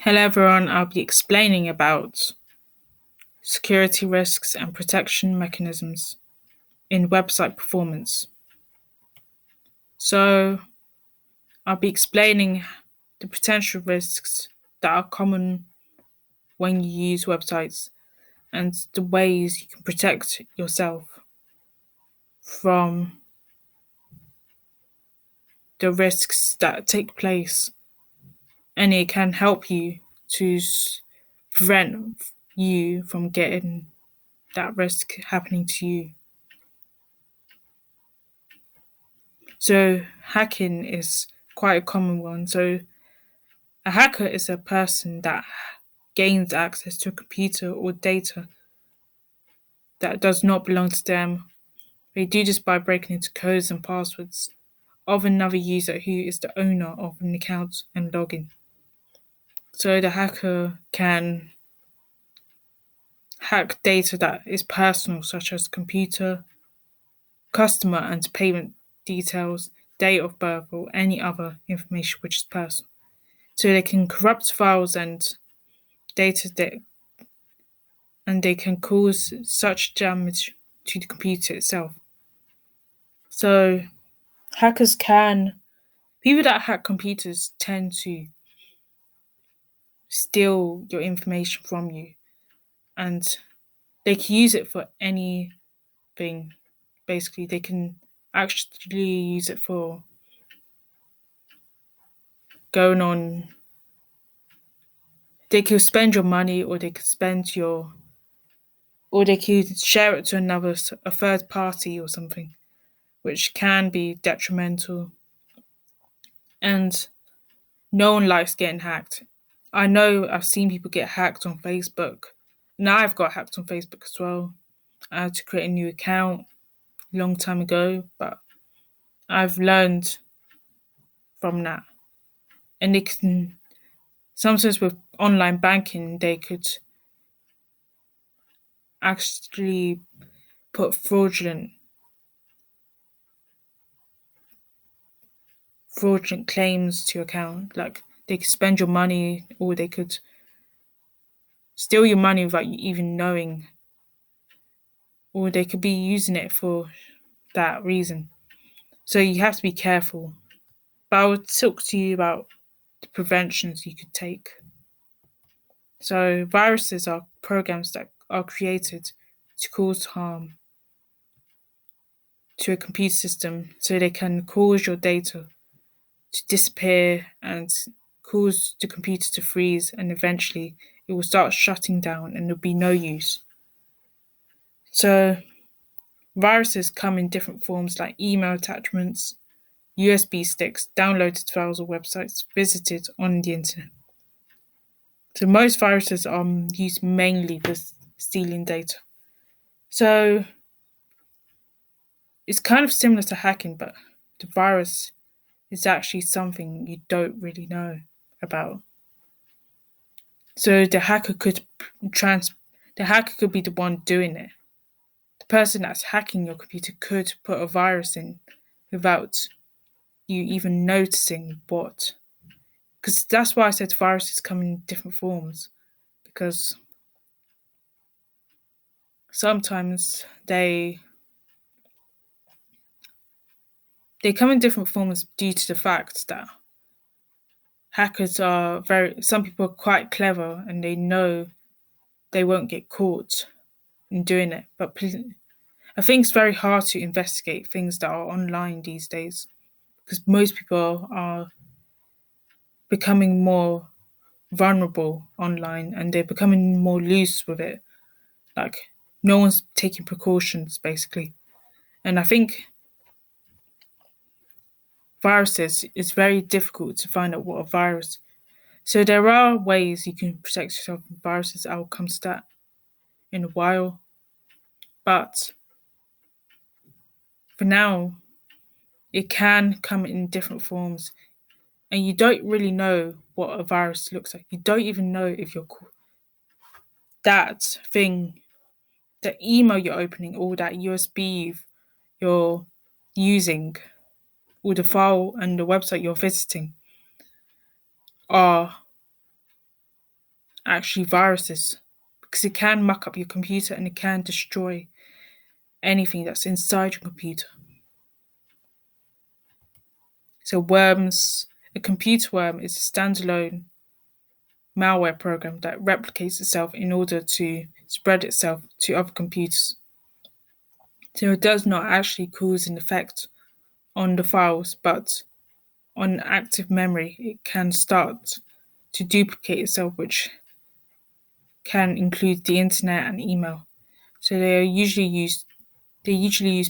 Hello everyone, I'll be explaining about security risks and protection mechanisms in website performance. So, I'll be explaining the potential risks that are common when you use websites and the ways you can protect yourself from the risks that take place, and it can help you to prevent you from getting that risk happening to you. So hacking is quite a common one. So a hacker is a person that gains access to a computer or data that does not belong to them. They do this by breaking into codes and passwords of another user who is the owner of an account and login. So the hacker can hack data that is personal, such as computer, customer and payment details, date of birth, or any other information which is personal. So they can corrupt files and data and they can cause such damage to the computer itself. So hackers can people that hack computers tend to steal your information from you, and they can use it for anything. Basically, they can actually use it for going on. They could spend your money, or they could or they could share it to a third party or something, which can be detrimental. And no one likes getting hacked. I know I've seen people get hacked on Facebook. Now I've got hacked on Facebook as well. I had to create a new account a long time ago, but I've learned from that. And they can sometimes with online banking they could actually put fraudulent claims to your account. Like they could spend your money or they could steal your money without you even knowing. Or they could be using it for that reason. So you have to be careful. But I will talk to you about the preventions you could take. So viruses are programs that are created to cause harm to a computer system so they can cause your data to disappear and cause the computer to freeze, and eventually it will start shutting down and there'll be no use. So viruses come in different forms like email attachments, USB sticks, downloaded files, or websites visited on the internet. So most viruses are used mainly for stealing data. So it's kind of similar to hacking, but the virus is actually something you don't really know about. So the hacker could be the one doing it. The person that's hacking your computer could put a virus in without you even noticing what. Because that's why I said viruses come in different forms. Because sometimes they come in different forms due to the fact that hackers are some people are quite clever and they know they won't get caught in doing it. But I think it's very hard to investigate things that are online these days because most people are becoming more vulnerable online and they're becoming more loose with it. Like no one's taking precautions basically. And I think viruses, it's very difficult to find out what a virus. So there are ways you can protect yourself from viruses. I'll come to that in a while. But for now, it can come in different forms and you don't really know what a virus looks like. You don't even know if that thing, the email you're opening or that USB you're using or the file and the website you're visiting are actually viruses because it can muck up your computer and it can destroy anything that's inside your computer. So a computer worm is a standalone malware program that replicates itself in order to spread itself to other computers. So it does not actually cause an effect on the files, but on active memory, it can start to duplicate itself, which can include the internet and email. So they usually use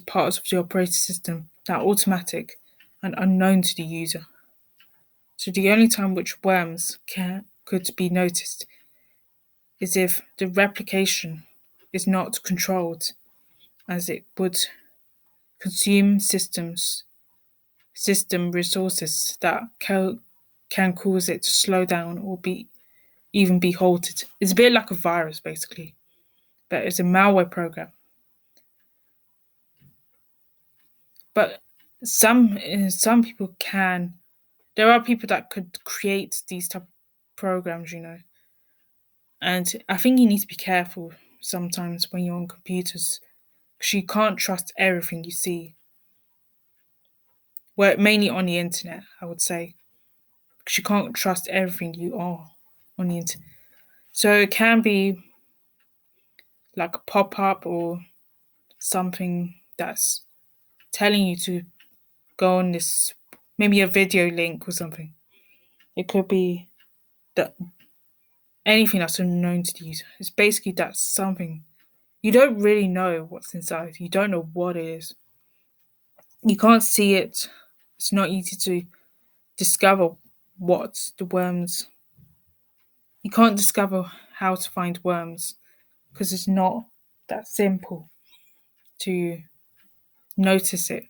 parts of the operating system that are automatic and unknown to the user. So the only time which worms could be noticed is if the replication is not controlled, as it would consume system resources that can cause it to slow down or even be halted. It's a bit like a virus basically, but it's a malware program. But some people can. There are people that could create these type of programs, and I think you need to be careful sometimes when you're on computers because you can't trust everything you see. Well, mainly on the internet, I would say, because you can't trust everything you are on the internet. So it can be like a pop up or something that's telling you to go on this, maybe a video link or something. It could be that anything that's unknown to the user. It's basically that something you don't really know what's inside. You don't know what it is. You can't see it. It's not easy to discover what the worms. You can't discover how to find worms because it's not that simple to notice it.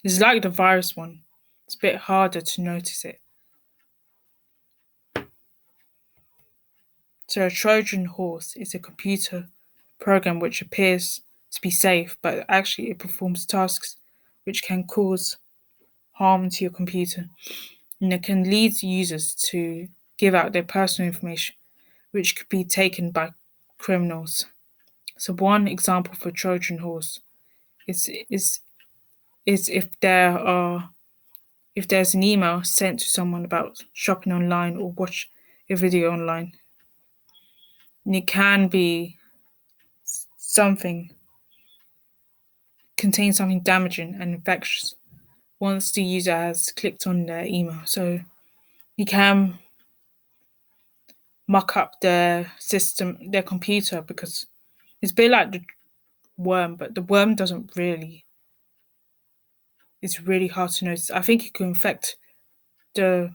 It's like the virus one. It's a bit harder to notice it. So a Trojan Horse is a computer program which appears to be safe, but actually it performs tasks which can cause harm to your computer. And it can lead users to give out their personal information, which could be taken by criminals. So one example for Trojan Horse is if there's an email sent to someone about shopping online or watch a video online. And it can be something contain something damaging and infectious once the user has clicked on their email. So you can muck up their system, their computer, because it's a bit like the worm, but the worm doesn't really. It's really hard to notice. I think it can infect the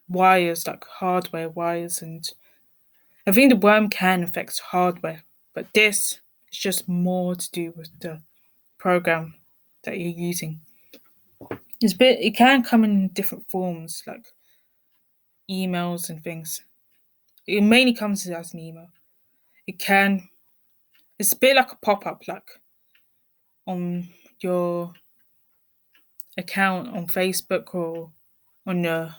wires, like hardware wires, and I think the worm can affect hardware, but this is just more to do with the program that you're using. It can come in different forms, like emails and things. It mainly comes as an email. It's a bit like a pop-up, like on your account on Facebook or on your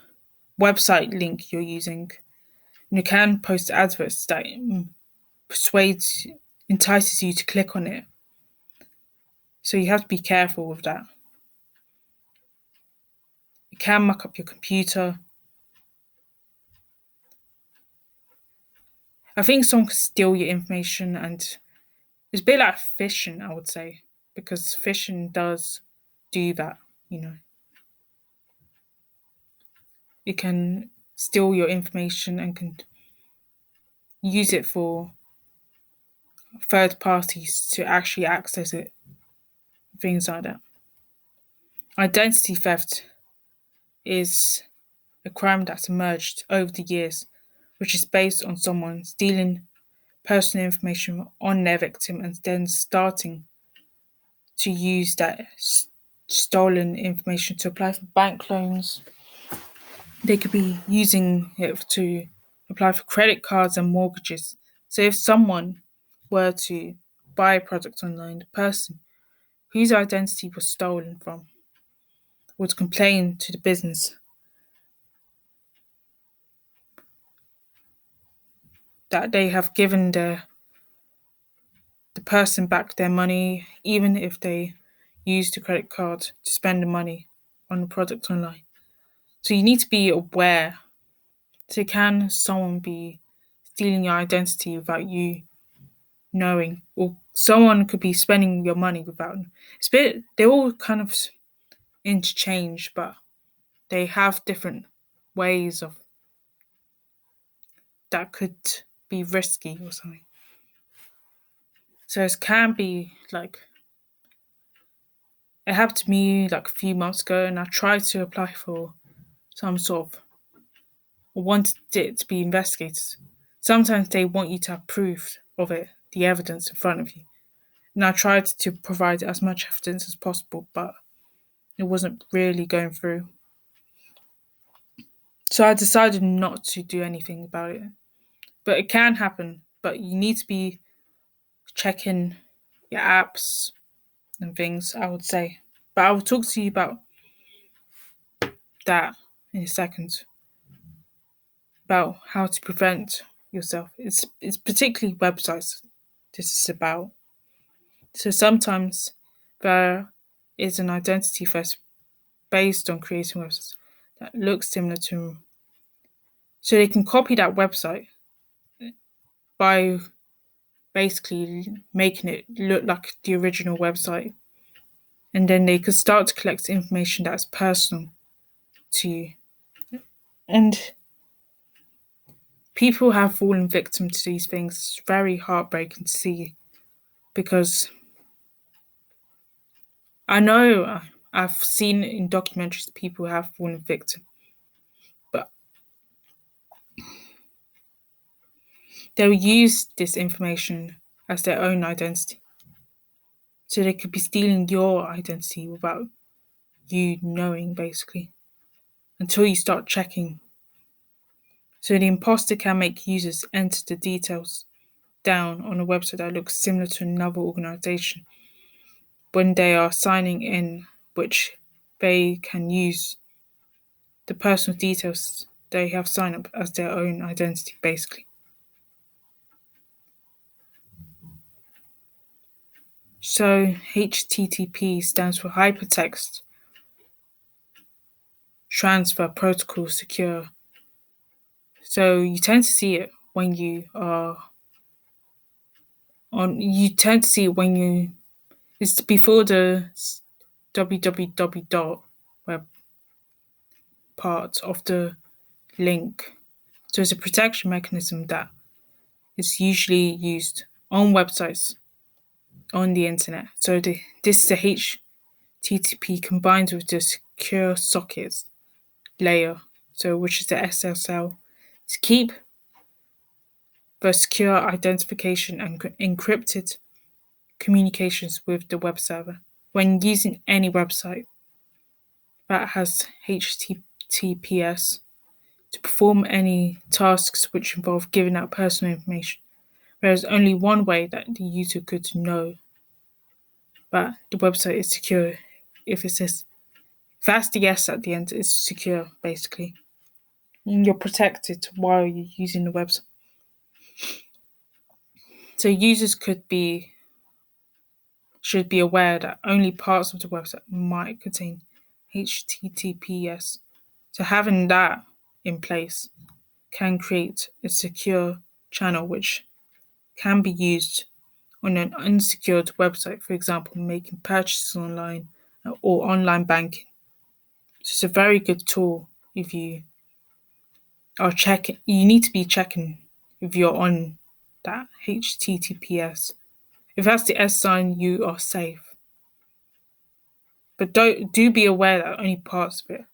website link you're using. And you can post adverts that entices you to click on it. So you have to be careful with that. It can muck up your computer. I think someone could steal your information, and it's a bit like phishing, I would say, because phishing does do that, It can steal your information and can use it for third parties to actually access it, things like that. Identity theft is a crime that's emerged over the years, which is based on someone stealing personal information on their victim and then starting to use that stolen information to apply for bank loans. They could be using it to apply for credit cards and mortgages. So if someone were to buy a product online, the person whose identity was stolen from would complain to the business. that they have given the person back their money, even if they use the credit card to spend the money on the product online. So you need to be aware. So can someone be stealing your identity without you knowing, or someone could be spending your money without? They're all kind of interchange, but they have different ways of that could be risky or something. So it can be like, it happened to me like a few months ago, and I tried to apply for some sort of, wanted it to be investigated. Sometimes they want you to have proof of it, the evidence in front of you. And I tried to provide as much evidence as possible, but it wasn't really going through. So I decided not to do anything about it. But it can happen, but you need to be checking your apps and things, I would say. But I will talk to you about that in a second, about how to prevent yourself. It's particularly websites this is about. So sometimes there is an identity theft based on creating websites that look similar to, so they can copy that website by basically making it look like the original website, and then they could start to collect information that's personal to you. And people have fallen victim to these things. It's very heartbreaking to see, because I know I've seen in documentaries people have fallen victim, but they'll use this information as their own identity. So they could be stealing your identity without you knowing, basically, until you start checking. So the imposter can make users enter the details down on a website that looks similar to another organization when they are signing in, which they can use the personal details they have signed up as their own identity, basically. So HTTP stands for Hypertext Transfer Protocol Secure. So you tend to see it when you are on. You tend to see it when you. It's before the www dot web part of the link. So it's a protection mechanism that is usually used on websites on the internet. So this is the HTTP combined with the secure sockets layer, so which is the SSL, to keep the secure identification and encrypted communications with the web server. When using any website that has HTTPS to perform any tasks which involve giving out personal information, there is only one way that the user could know that the website is secure. If it says, if that's the yes at the end, it's secure, basically. And you're protected while you're using the website. So users should be aware that only parts of the website might contain HTTPS. So having that in place can create a secure channel which can be used on an unsecured website, for example, making purchases online or online banking. So it's a very good tool if you are checking. You need to be checking if you're on that HTTPS. If that's the S sign, you are safe. But do be aware that only parts of it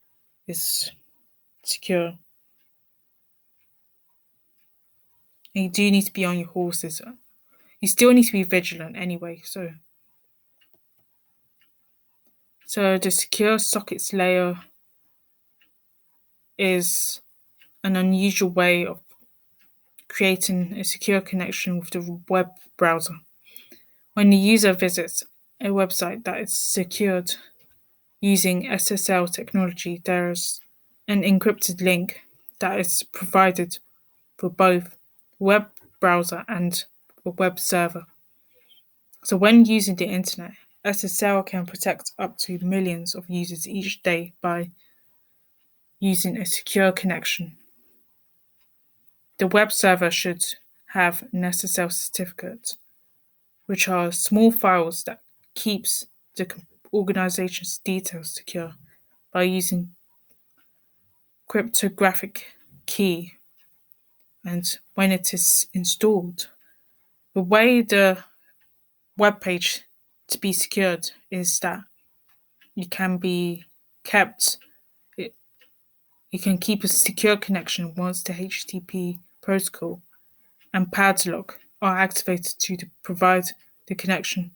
is secure. And you do need to be on your horses. You still need to be vigilant anyway. So the secure sockets layer is an unusual way of creating a secure connection with the web browser. When the user visits a website that is secured using SSL technology, there's an encrypted link that is provided for both web browser and a web server. So when using the internet, SSL can protect up to millions of users each day by using a secure connection. The web server should have an SSL certificate, which are small files that keeps the organization's details secure by using cryptographic key. And when it is installed, the way the web page to be secured is that you can be kept you can keep a secure connection once the HTTP protocol and padlock are activated to provide the connection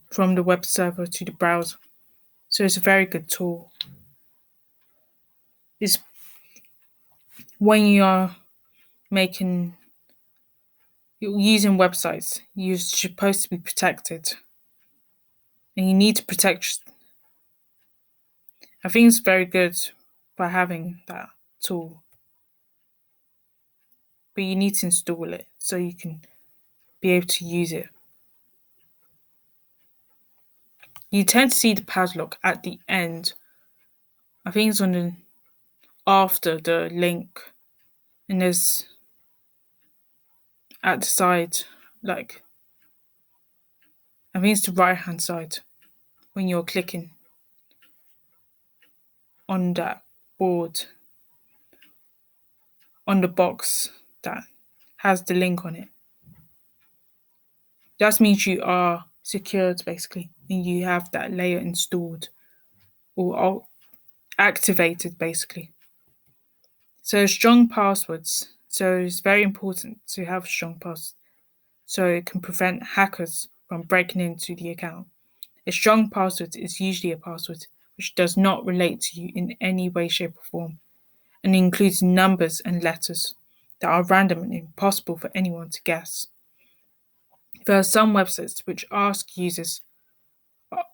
from the web server to the browser. So it's a very good tool. It's when you're using websites, you're supposed to be protected. And you need to protect. I think it's very good by having that tool. But you need to install it so you can be able to use it. You tend to see the padlock at the end. I think it's after the link, and there's at the side, like I think it's the right hand side when you're clicking on that board on the box that has the link on it. That means you are secured basically, and you have that layer installed or activated basically. So strong passwords. So it's very important to have strong passwords so it can prevent hackers from breaking into the account. A strong password is usually a password which does not relate to you in any way, shape, or form, and includes numbers and letters that are random and impossible for anyone to guess. There are some websites which ask users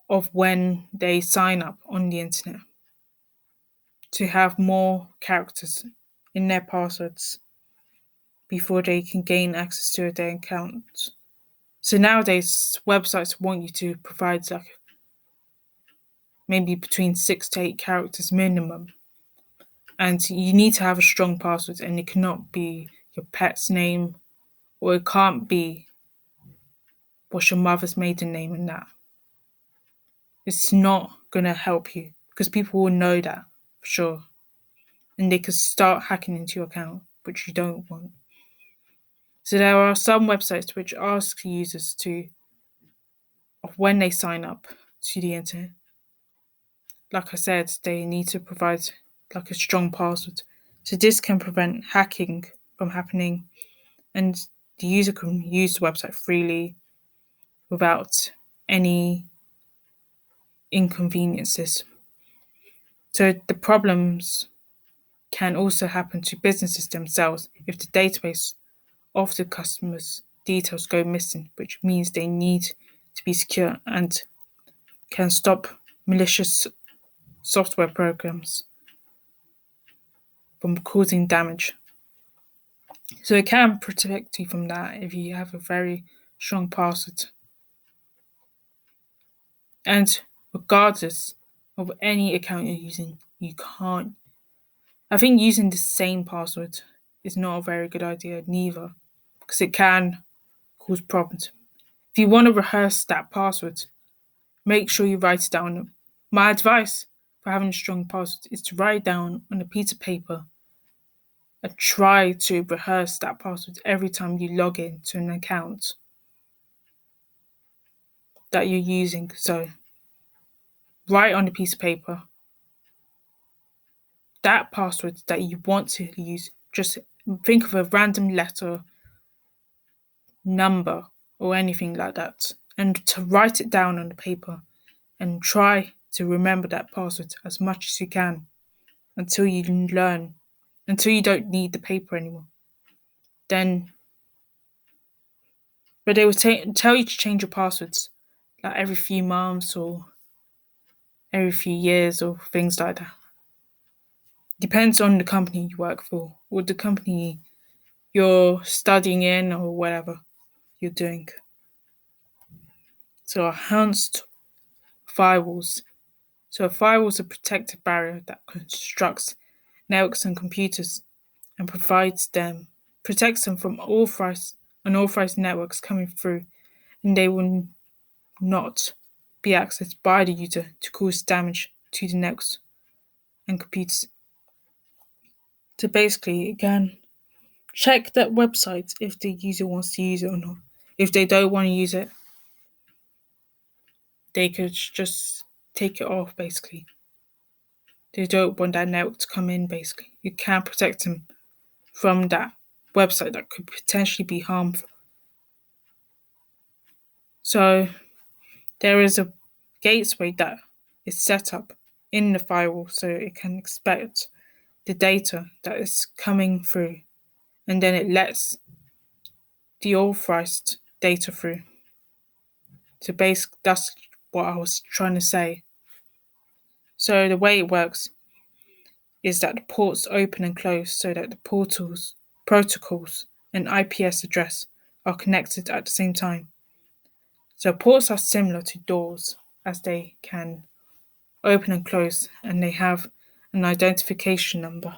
of when they sign up on the internet to have more characters in their passwords before they can gain access to their account. So nowadays, websites want you to provide like maybe between 6 to 8 characters minimum. And you need to have a strong password, and it cannot be your pet's name, or it can't be what's your mother's maiden name and that. It's not going to help you because people will know that for sure. And they could start hacking into your account, which you don't want. So there are some websites which ask users when they sign up to the internet, like I said, they need to provide like a strong password. So this can prevent hacking from happening, and the user can use the website freely without any inconveniences. So the problems can also happen to businesses themselves if the database of the customer's details go missing, which means they need to be secure and can stop malicious software programs from causing damage. So it can protect you from that if you have a very strong password. And regardless of any account you're using, you can't. I think using the same password is not a very good idea neither, because it can cause problems. If you want to rehearse that password, make sure you write it down. My advice for having a strong password is to write it down on a piece of paper and try to rehearse that password every time you log in to an account that you're using. So write on a piece of paper that password that you want to use. Just think of a random letter, number, or anything like that, and to write it down on the paper and try to remember that password as much as you can until you learn, until you don't need the paper anymore. Then, but they will tell you to change your passwords like every few months or every few years or things like that. Depends on the company you work for or the company you're studying in or whatever you're doing. So enhanced firewalls. So a firewall is a protective barrier that constructs networks and computers and protects them from unauthorized networks coming through, and they will not be accessed by the user to cause damage to the networks and computers. So basically, again, check that website if the user wants to use it or not. If they don't want to use it, they could just take it off, basically. They don't want that network to come in, basically. You can protect them from that website that could potentially be harmful. So there is a gateway that is set up in the firewall so it can expect the data that is coming through, and then it lets the authorized data through. So basically, that's what I was trying to say. So the way it works is that the ports open and close so that the protocols, and IPS address are connected at the same time. So ports are similar to doors as they can open and close, and they have an identification number.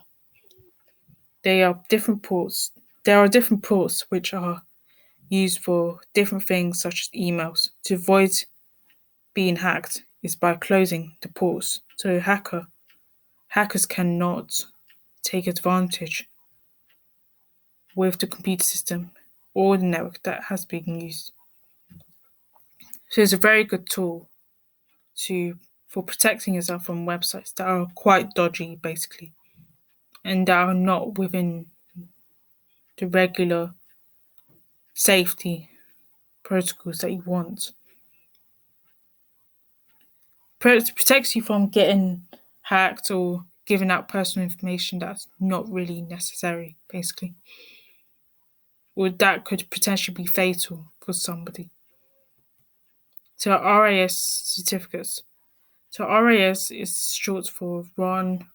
They are different ports. There are different ports which are used for different things such as emails. To avoid being hacked is by closing the ports so hackers cannot take advantage with the computer system or the network that has been used. So it's a very good tool for protecting yourself from websites that are quite dodgy, basically, and that are not within the regular safety protocols that you want. It protects you from getting hacked or giving out personal information that's not really necessary, basically. Or that could potentially be fatal for somebody. So RAS certificates. So RAS is short for Ron,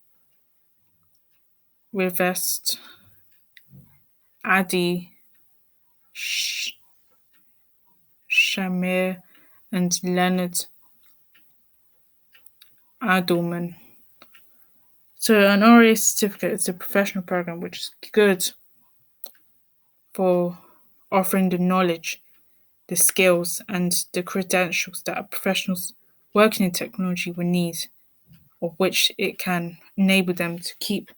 Rivest, Adi, Shamir, and Leonard Adelman. So an RAS certificate is a professional program which is good for offering the knowledge, the skills, and the credentials that professionals working in technology will need, of which it can enable them to keep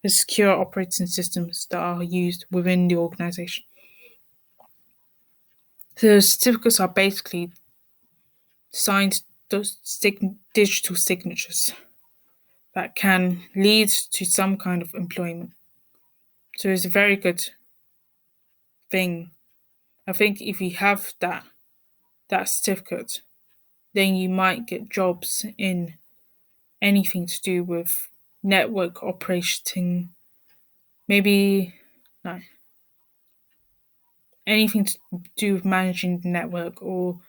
the secure operating systems that are used within the organization. The certificates are basically signed digital signatures that can lead to some kind of employment. So it's a very good thing. I think if you have that certificate, then you might get jobs in anything to do with network operating, maybe no, anything to do with managing the network or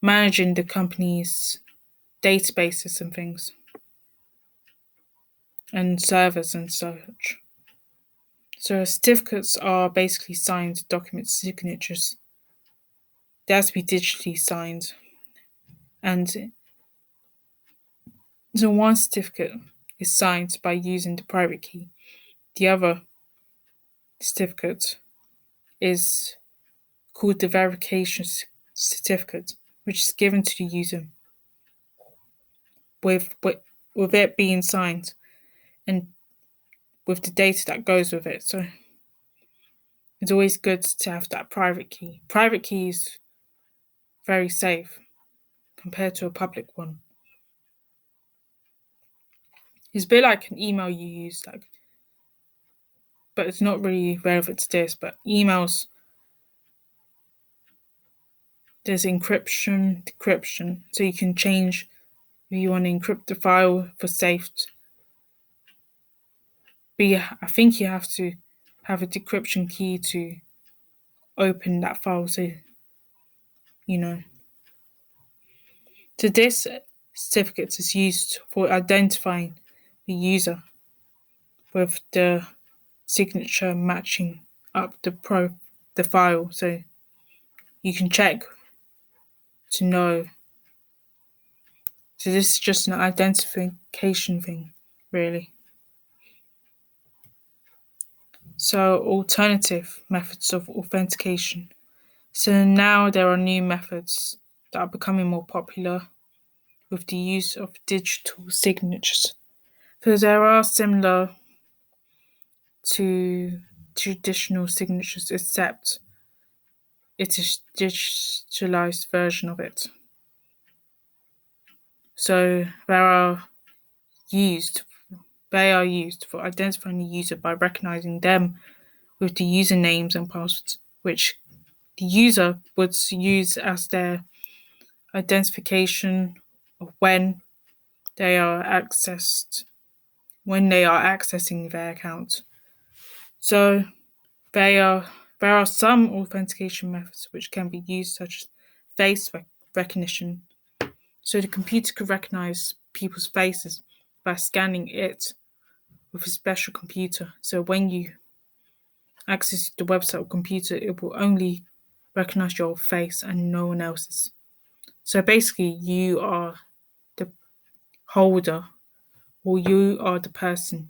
managing the company's databases and things and servers and such. So certificates are basically signed document signatures. They have to be digitally signed. And so one certificate is signed by using the private key. The other certificate is called the verification certificate, which is given to the user with it being signed and with the data that goes with it. So it's always good to have that private key. Private key is very safe compared to a public one. It's a bit like an email you use, but it's not really relevant to this. But emails, there's encryption, decryption, so you can change if you want to encrypt the file for safe. But yeah, I think you have to have a decryption key to open that file. So you know. So this certificate is used for identifying the user with the signature matching up the file, so you can check to know. So this is just an identification thing, really. So alternative methods of authentication. So now there are new methods that are becoming more popular with the use of digital signatures. So there are similar to traditional signatures, except it is digitalized version of it. So used they are used for identifying the user by recognizing them with the usernames and passwords, which the user would use as their identification of when they are accessing their account. So there are some authentication methods which can be used, such as face recognition. So the computer can recognize people's faces by scanning it with a special computer. So when you access the website or computer, it will only recognize your face and no one else's. So basically, you are the holder, or you are the person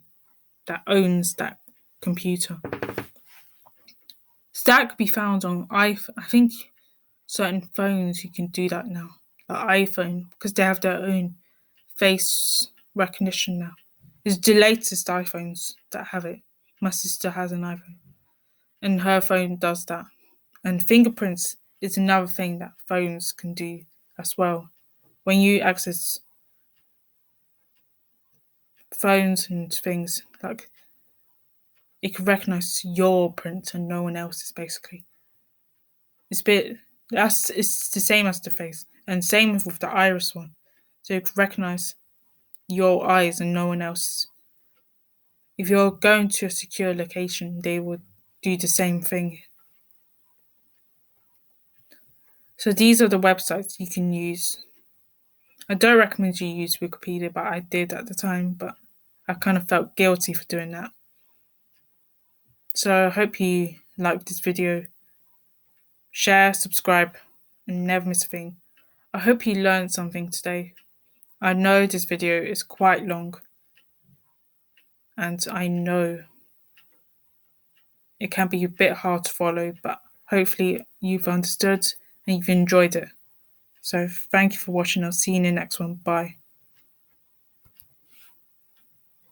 that owns that computer. So that could be found on iPhone. I think certain phones you can do that now, like iPhone, because they have their own face recognition now. It's the latest iPhones that have it. My sister has an iPhone, and her phone does that. And fingerprints is another thing that phones can do as well. When you access phones and things, like it can recognize your print and no one else's. Basically, it's the same as the face, and same with the iris one. So it can recognize your eyes and no one else's. If you're going to a secure location, they would do the same thing. So these are the websites you can use. I don't recommend you use Wikipedia, but I did at the time, but I kind of felt guilty for doing that. So I hope you liked this video. Share, subscribe, and never miss a thing. I hope you learned something today. I know this video is quite long, and I know it can be a bit hard to follow, but hopefully you've understood and you've enjoyed it. So thank you for watching. I'll see you in the next one. Bye.